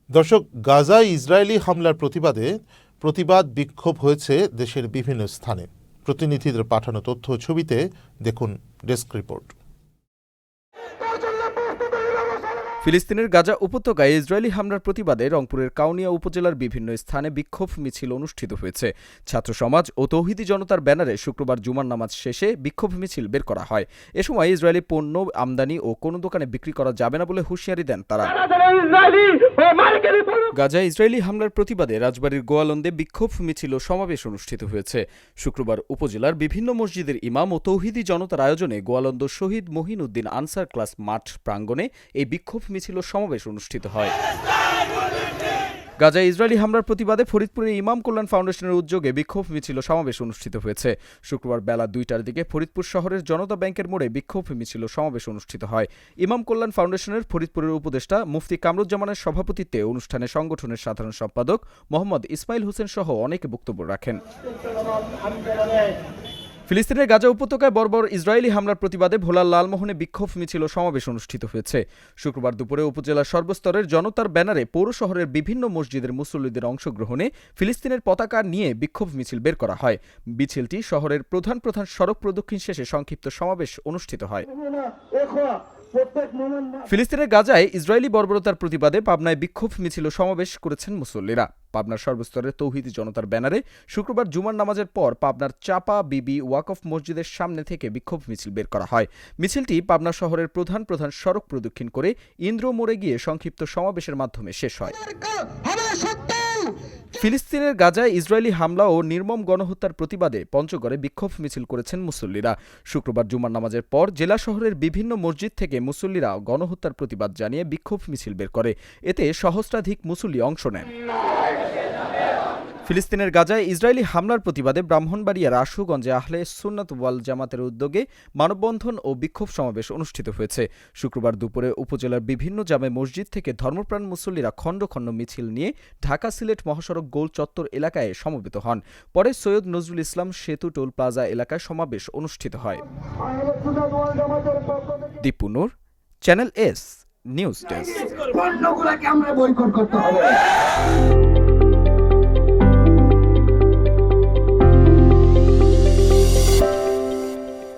দর্শক, গাজায় ইসরায়েলি হামলার প্রতিবাদ বিক্ষোভ হয়েছে দেশের বিভিন্ন স্থানে। প্রতিনিধিদের পাঠানো তথ্য ও ছবিতে দেখুন ডেস্ক রিপোর্ট। ফিলিস্তিনের গাজা উপত্যকায় ইসরায়েলি হামলার প্রতিবাদে রংপুরের কাউনিয়া উপজেলার বিভিন্ন স্থানে বিক্ষোভ মিছিল অনুষ্ঠিত হয়েছে। ছাত্র সমাজ ও তৌহিদি জনতার ব্যানারে শুক্রবার জুমার নামাজ শেষে বিক্ষোভ মিছিল বের করা হয়। এ সময় ইসরায়েলি পণ্য আমদানি ও কোনো দোকানে বিক্রি করা যাবে না বলে হুঁশিয়ারি দেন তারা। গাজায় ইসরায়েলি হামলার প্রতিবাদে রাজবাড়ীর গোয়ালন্দে বিক্ষোভ মিছিল ও সমাবেশ অনুষ্ঠিত হয়েছে। শুক্রবার উপজেলার বিভিন্ন মসজিদের ইমাম ও তৌহিদি জনতার আয়োজনে গোয়ালন্দ শহীদ মহিনুদ্দিন আনসার ক্লাস মাঠ প্রাঙ্গণে এই বিক্ষোভ মিছিল ও সমাবেশ অনুষ্ঠিত হয়। গাজায় ইসরায়েলি হামলার প্রতিবাদে ফরিদপুরে ইমাম কল্যাণ ফাউন্ডেশনের উদ্যোগে বিক্ষোভ মিছিল সমাবেশ অনুষ্ঠিত হয়েছে। শুক্রবার বেলা ২টার দিকে ফরিদপুর শহরের জনতা ব্যাংকের মোড়ে বিক্ষোভ মিছিল সমাবেশ অনুষ্ঠিত হয়। ইমাম কল্যাণ ফাউন্ডেশনের ফরিদপুরের উপদেষ্টা মুফতি কামরুজ্জামানের সভাপতিত্বে অনুষ্ঠানে সংগঠনের সাধারণ সম্পাদক মোহাম্মদ ইসমাইল হোসেন সহ অনেকে বক্তব্য রাখেন। ফিলিস্তিনের গাজা উপত্যকায় বর্বর ইসরায়েলি হামলার প্রতিবাদে ভোলার লালমোহনে বিক্ষোভ মিছিল ও সমাবেশ অনুষ্ঠিত হয়েছে। শুক্রবার দুপুরে উপজেলার সর্বস্তরের জনতার ব্যানারে পৌর শহরের বিভিন্ন মসজিদের মুসল্লিদের অংশগ্রহণে ফিলিস্তিনের পতাকা নিয়ে বিক্ষোভ মিছিল বের করা হয়। মিছিলটি শহরের প্রধান সড়ক প্রদক্ষিণ শেষে সংক্ষিপ্ত সমাবেশ অনুষ্ঠিত হয়। ফিলিস্তিনের গাজায় ইসরায়েলি বর্বরতার প্রতিবাদে পাবনায় বিক্ষোভ মিছিল ও সমাবেশ করেছেন মুসল্লিরা। পাবনার সর্বস্তরের তৌহিদি জনতার ব্যানারে শুক্রবার জুমার নামাজের পর পাবনার চাপা বিবি ওয়াকফ মসজিদের সামনে থেকে বিক্ষোভ মিছিল বের করা হয়। মিছিলটি পাবনা শহরের প্রধান সড়ক প্রদক্ষিণ করে ইন্দ্র মোড়ে গিয়ে সংক্ষিপ্ত সমাবেশের মাধ্যমে শেষ হয়। ফিলিস্তিনের গাজায় ইসরায়েলি হামলা ও নির্মম গণহত্যার প্রতিবাদে পঞ্চগড়ে বিক্ষোভ মিছিল করেছেন মুসল্লিরা। শুক্রবার জুমার নামাজের পর জেলা শহরের বিভিন্ন মসজিদ থেকে মুসল্লিরা গণহত্যার প্রতিবাদ জানিয়ে বিক্ষোভ মিছিল বের করে। এতে সহস্রাধিক মুসল্লি অংশ নেন। ফিলিস্তিনের গাজায় ইসরায়েলি হামলার প্রতিবাদে ব্রাহ্মণবাড়িয়ার আশুগঞ্জে আহলে সুন্নাত ওয়াল জামাতের উদ্যোগে মানববন্ধন ও বিক্ষোভ সমাবেশ অনুষ্ঠিত হয়েছে। শুক্রবার দুপুরে উপজেলার বিভিন্ন জামে মসজিদ থেকে ধর্মপ্রাণ মুসল্লিরা খণ্ড খণ্ড মিছিল নিয়ে ঢাকা সিলেট মহাসড়ক গোল চত্বর এলাকায় সমবেত হন। পরে সৈয়দ নজরুল ইসলাম সেতু টোল প্লাজা এলাকায় সমাবেশ অনুষ্ঠিত হয়। দীপু নূর, চ্যানেল এস নিউজ ডেস্ক।